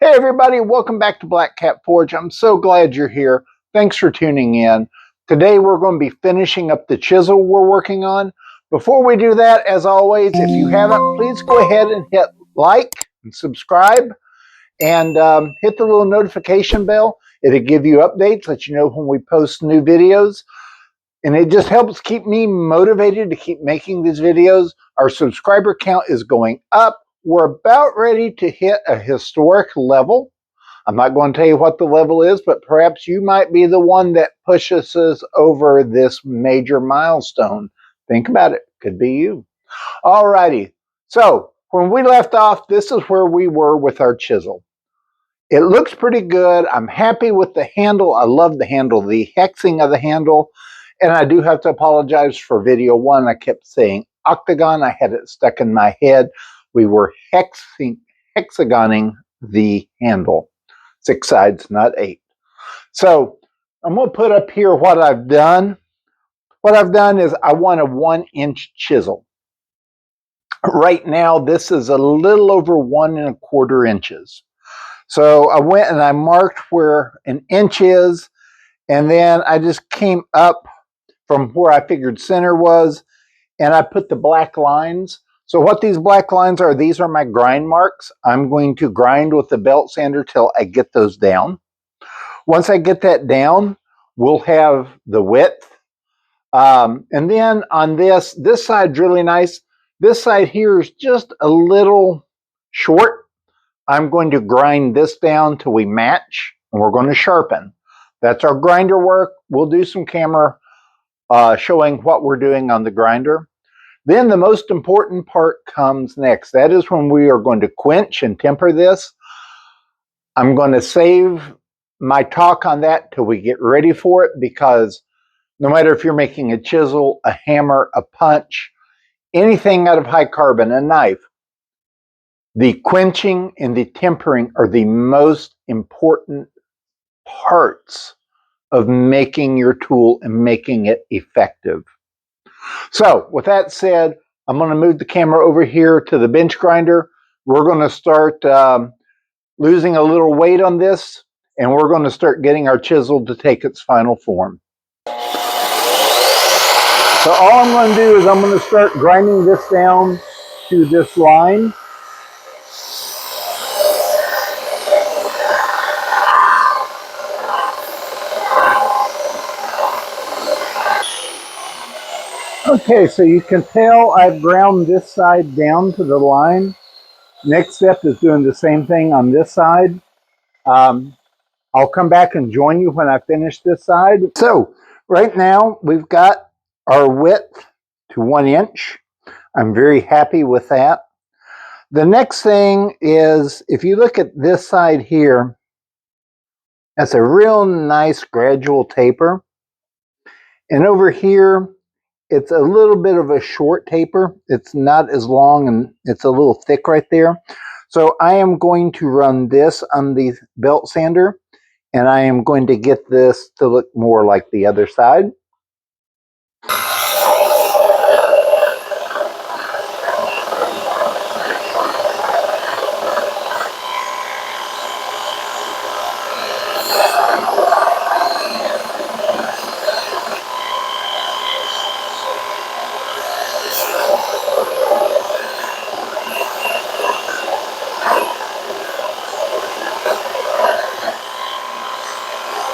Hey everybody, welcome back to Black Cat Forge. I'm so glad you're here. Thanks for tuning in. Today we're going to be finishing up the chisel we're working on. Before we do that, as always, if you haven't, please go ahead and hit like and subscribe and hit the little notification bell. It'll give you updates, let you know when we post new videos. And it just helps keep me motivated to keep making these videos. Our subscriber count is going up. We're about ready to hit a historic level. I'm not going to tell you what the level is, but perhaps you might be the one that pushes us over this major milestone. Think about it. Could be you. Alrighty. So when we left off, this is where we were with our chisel. It looks pretty good. I'm happy with the handle. I love the handle, the hexing of the handle. And I do have to apologize for video one. I kept saying octagon. I had it stuck in my head. We were hexagoning the handle. 6 sides, not 8. So I'm going to put up here what I've done. What I've done is I want a 1-inch chisel. Right now, this is a little over 1 1/4 inches. So I went and I marked where an inch is, and then I just came up from where I figured center was, and I put the black lines. So what these black lines are, these are my grind marks. I'm going to grind with the belt sander till I get those down. Once I get that down, we'll have the width. And then on this side's really nice. This side here is just a little short. I'm going to grind this down till we match, and we're going to sharpen. That's our grinder work. We'll do some camera showing what we're doing on the grinder. Then the most important part comes next. That is when we are going to quench and temper this. I'm going to save my talk on that till we get ready for it, because no matter if you're making a chisel, a hammer, a punch, anything out of high carbon, a knife, the quenching and the tempering are the most important parts of making your tool and making it effective. So with that said, I'm going to move the camera over here to the bench grinder. We're going to start losing a little weight on this, and we're going to start getting our chisel to take its final form. So all I'm going to do is I'm going to start grinding this down to this line. Okay, so you can tell I've ground this side down to the line. Next step is doing the same thing on this side. I'll come back and join you when I finish this side. So right now we've got our width to 1 inch. I'm very happy with that. The next thing is, if you look at this side here, that's a real nice gradual taper. And over here, it's a little bit of a short taper. It's not as long, and it's a little thick right there. So I am going to run this on the belt sander, and I am going to get this to look more like the other side.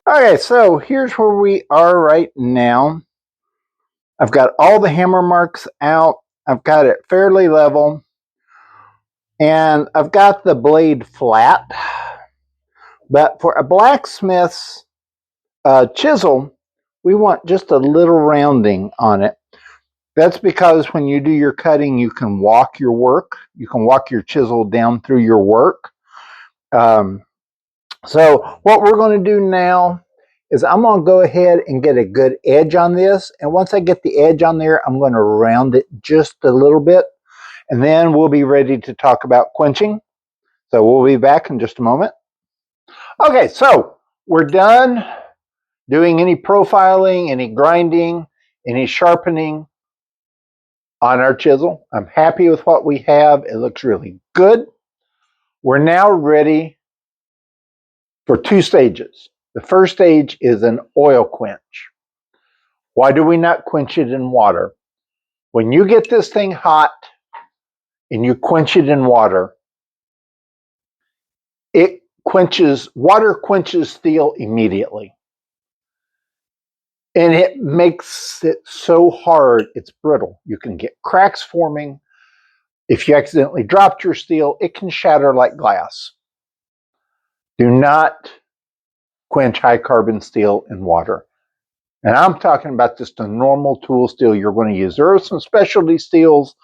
Okay, so here's where we are right now. I've got all the hammer marks out. I've got it fairly level. And I've got the blade flat. But for a blacksmith's chisel, we want just a little rounding on it. That's because when you do your cutting, you can walk your work. You can walk your chisel down through your work. So what we're going to do now is I'm going to go ahead and get a good edge on this. And once I get the edge on there, I'm going to round it just a little bit. And then we'll be ready to talk about quenching. So we'll be back in just a moment. Okay, so we're done doing any profiling, any grinding, any sharpening on our chisel. I'm happy with what we have. It looks really good. We're now ready for 2 stages. The first stage is an oil quench. Why do we not quench it in water? When you get this thing hot and you quench it in water, water quenches steel immediately. And it makes it so hard, it's brittle. You can get cracks forming. If you accidentally dropped your steel, it can shatter like glass. Do not quench high carbon steel in water. And I'm talking about just a normal tool steel you're going to use. There are some specialty steels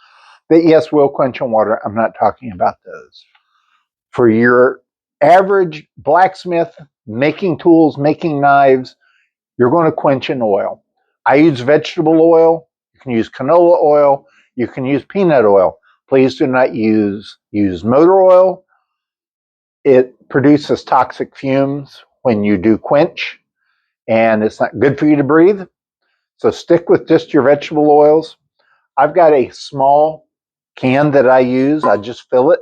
that, yes, will quench in water. I'm not talking about those. For your average blacksmith making tools, making knives, you're going to quench in oil. I use vegetable oil. You can use canola oil. You can use peanut oil. Please do not use motor oil. It produces toxic fumes when you do quench, and it's not good for you to breathe. So stick with just your vegetable oils. I've got a small can that I use. I just fill it.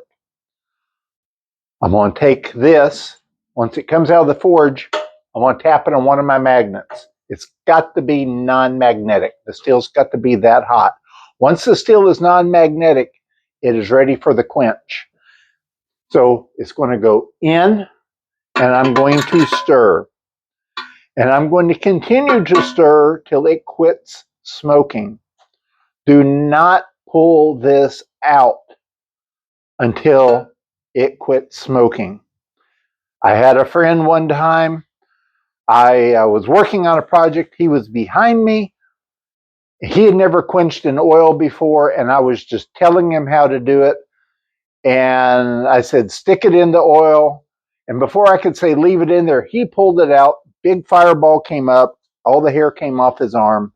I'm going to take this. Once it comes out of the forge, I'm going to tap it on one of my magnets. It's got to be non-magnetic. The steel's got to be that hot. Once the steel is non-magnetic, it is ready for the quench. So it's going to go in, and I'm going to stir. And I'm going to continue to stir till it quits smoking. Do not pull this out until it quits smoking. I had a friend one time. I was working on a project. He was behind me. He had never quenched in oil before, and I was just telling him how to do it. And I said, stick it in the oil. And before I could say leave it in there, he pulled it out. Big fireball came up. All the hair came off his arm.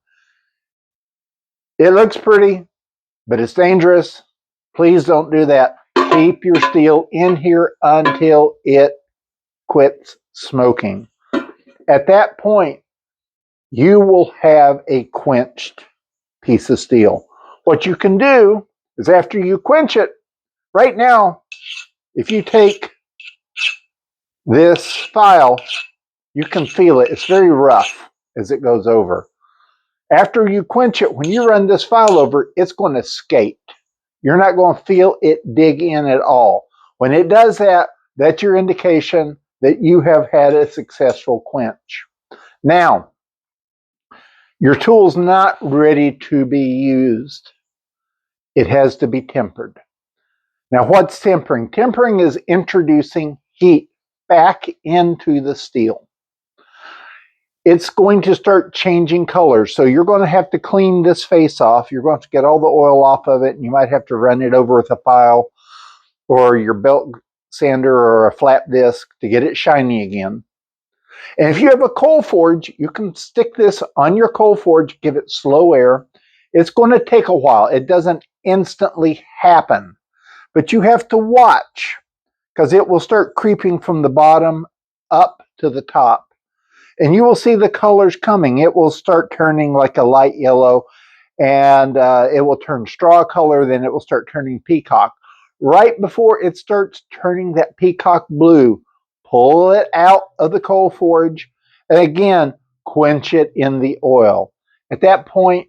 It looks pretty, but it's dangerous. Please don't do that. Keep your steel in here until it quits smoking. At that point, you will have a quenched piece of steel. What you can do is after you quench it, right now, if you take this file, you can feel it. It's very rough as it goes over. After you quench it, when you run this file over, it's going to skate. You're not going to feel it dig in at all. When it does that, that's your indication that you have had a successful quench. Now, your tool's not ready to be used. It has to be tempered. Now, what's tempering? Tempering is introducing heat back into the steel. It's going to start changing colors. So you're going to have to clean this face off. You're going to get all the oil off of it, and you might have to run it over with a file or your belt sander or a flat disc to get it shiny again. And if you have a coal forge, you can stick this on your coal forge, give it slow air. It's going to take a while. It doesn't instantly happen, but you have to watch because it will start creeping from the bottom up to the top. And you will see the colors coming. It will start turning like a light yellow, and it will turn straw color, then it will start turning peacock. Right before it starts turning that peacock blue, pull it out of the coal forge, and again, quench it in the oil. At that point,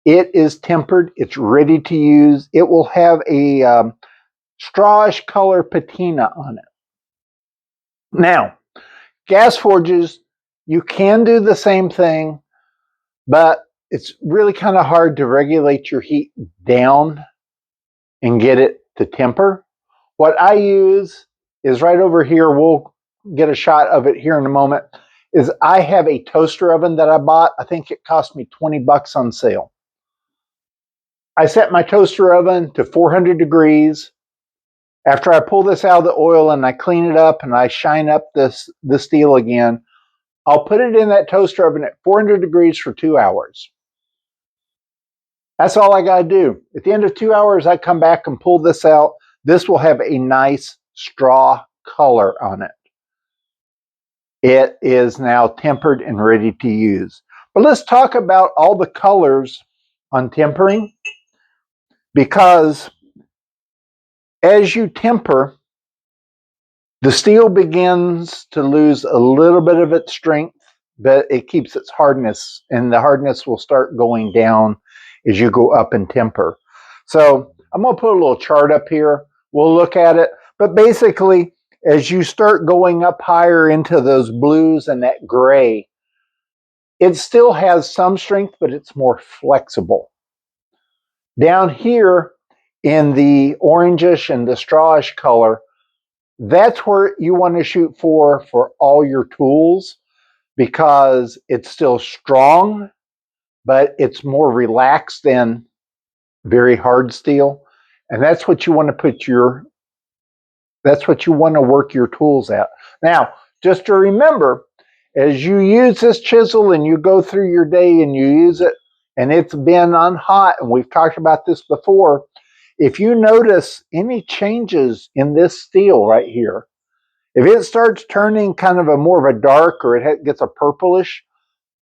it is tempered. It's ready to use. It will have a strawish color patina on it. Now, gas forges, you can do the same thing, but it's really kind of hard to regulate your heat down and get it to temper. What I use is right over here. We'll get a shot of it here in a moment. Is I have a toaster oven that I bought. I think it cost me 20 bucks on sale. I set my toaster oven to 400 degrees. After I pull this out of the oil and I clean it up and I shine up the steel again, I'll put it in that toaster oven at 400 degrees for 2 hours. That's all I got to do. At the end of 2 hours, I come back and pull this out. This will have a nice straw color on it. It is now tempered and ready to use. But let's talk about all the colors on tempering, because as you temper, The steel begins to lose a little bit of its strength, but it keeps its hardness, and the hardness will start going down as you go up in temper. So I'm going to put a little chart up here. We'll look at it. But basically, as you start going up higher into those blues and that gray, it still has some strength, but it's more flexible. Down here in the orangish and the strawish color, that's where you want to shoot for all your tools, because it's still strong, but it's more relaxed than very hard steel. And that's what you want to work your tools at. Now, just to remember, as you use this chisel and you go through your day and you use it and it's been on hot, and we've talked about this before, if you notice any changes in this steel right here, if it starts turning kind of a more of a dark, or it gets a purplish,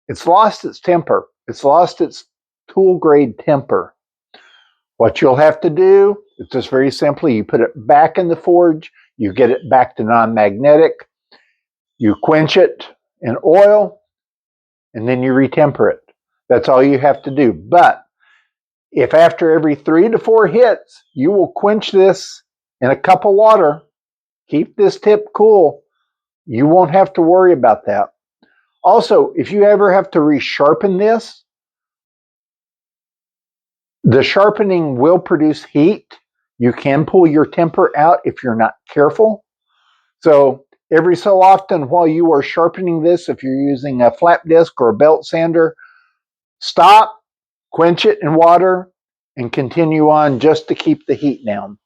it's lost its temper. It's lost its tool grade temper. What you'll have to do is just very simply, you put it back in the forge, you get it back to non-magnetic, you quench it in oil, and then you retemper it. That's all you have to do. But if after every 3 to 4 hits, you will quench this in a cup of water, keep this tip cool, you won't have to worry about that. Also, if you ever have to resharpen this, the sharpening will produce heat. You can pull your temper out if you're not careful. So every so often while you are sharpening this, if you're using a flap disc or a belt sander, stop, quench it in water, and continue on just to keep the heat down.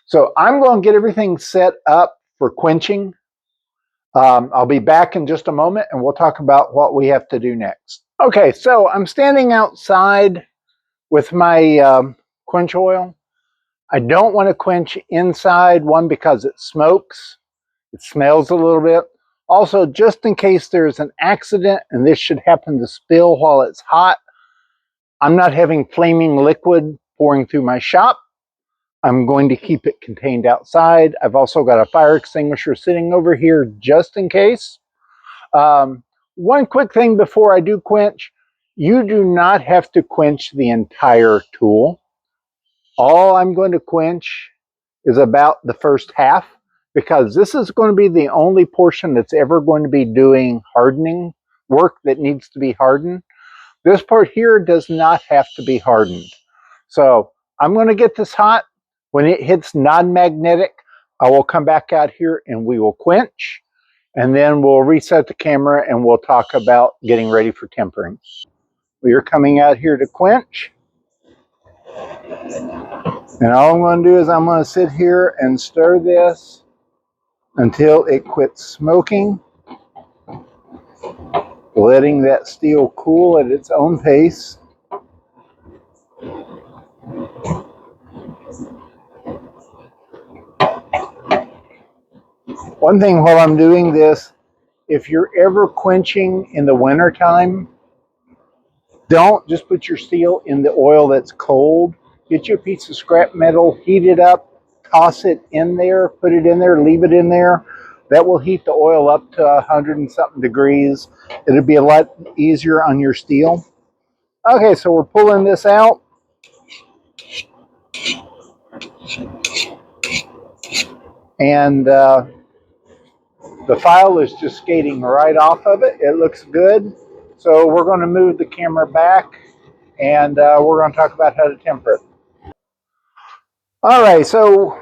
So I'm going to get everything set up for quenching. I'll be back in just a moment and we'll talk about what we have to do next. Okay, so I'm standing outside with my quench oil. I don't want to quench inside, one, because it smokes. It smells a little bit. Also, just in case there's an accident and this should happen to spill while it's hot, I'm not having flaming liquid pouring through my shop. I'm going to keep it contained outside. I've also got a fire extinguisher sitting over here just in case. One quick thing before I do quench, you do not have to quench the entire tool. All I'm going to quench is about the first half, because this is going to be the only portion that's ever going to be doing hardening work that needs to be hardened. This part here does not have to be hardened. So I'm going to get this hot. When it hits non-magnetic, I will come back out here and we will quench, and then we'll reset the camera and we'll talk about getting ready for tempering. We are coming out here to quench. And all I'm going to do is I'm going to sit here and stir this until it quits smoking, letting that steel cool at its own pace. One thing while I'm doing this, if you're ever quenching in the wintertime, don't just put your steel in the oil that's cold. Get you a piece of scrap metal, heat it up, toss it in there, put it in there, leave it in there. That will heat the oil up to 100 and something degrees. It'll be a lot easier on your steel. Okay, so we're pulling this out. And the file is just skating right off of it. It looks good. So we're going to move the camera back and we're going to talk about how to temper it. All right, so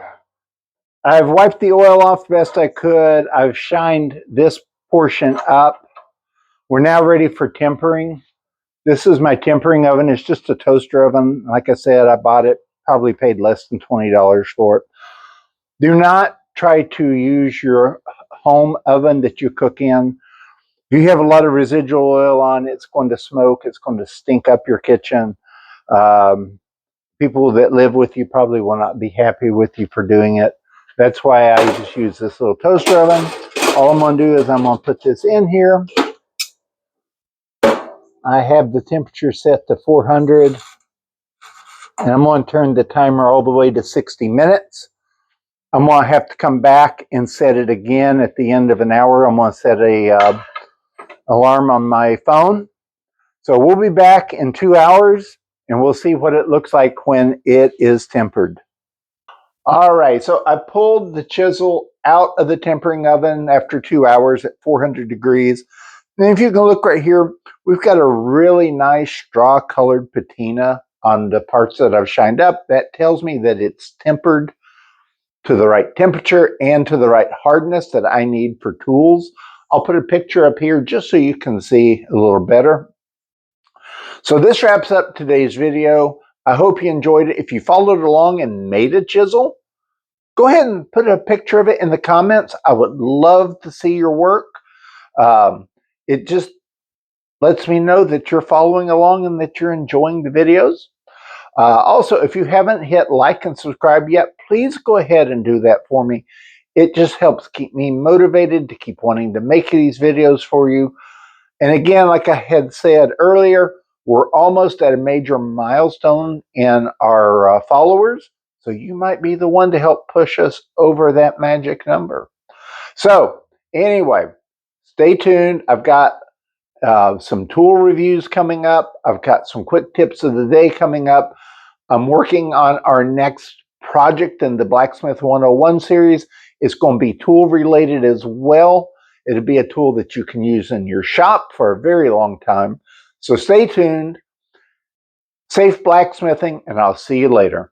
I've wiped the oil off the best I could. I've shined this portion up. We're now ready for tempering. This is my tempering oven. It's just a toaster oven. Like I said, I bought it, probably paid less than $20 for it. Do not try to use your home oven that you cook in. If you have a lot of residual oil on, it's going to smoke. It's going to stink up your kitchen. People that live with you probably will not be happy with you for doing it. That's why I just use this little toaster oven. All I'm going to do is I'm going to put this in here. I have the temperature set to 400. And I'm going to turn the timer all the way to 60 minutes. I'm going to have to come back and set it again at the end of an hour. I'm going to set a alarm on my phone. So we'll be back in 2 hours and we'll see what it looks like when it is tempered. All right, so I pulled the chisel out of the tempering oven after 2 hours at 400 degrees. And if you can look right here, we've got a really nice straw colored patina on the parts that I've shined up. That tells me that it's tempered to the right temperature and to the right hardness that I need for tools. I'll put a picture up here just so you can see a little better. So this wraps up today's video. I hope you enjoyed it. If you followed along and made a chisel, go ahead and put a picture of it in the comments. I would love to see your work. It just lets me know that you're following along and that you're enjoying the videos. Also, if you haven't hit like and subscribe yet, please go ahead and do that for me. It just helps keep me motivated to keep wanting to make these videos for you. And again, like I had said earlier, we're almost at a major milestone in our followers. So you might be the one to help push us over that magic number. So anyway, stay tuned. I've got some tool reviews coming up. I've got some quick tips of the day coming up. I'm working on our next project in the Blacksmith 101 series. It's going to be tool related as well. It'll be a tool that you can use in your shop for a very long time. So stay tuned. Safe blacksmithing, and I'll see you later.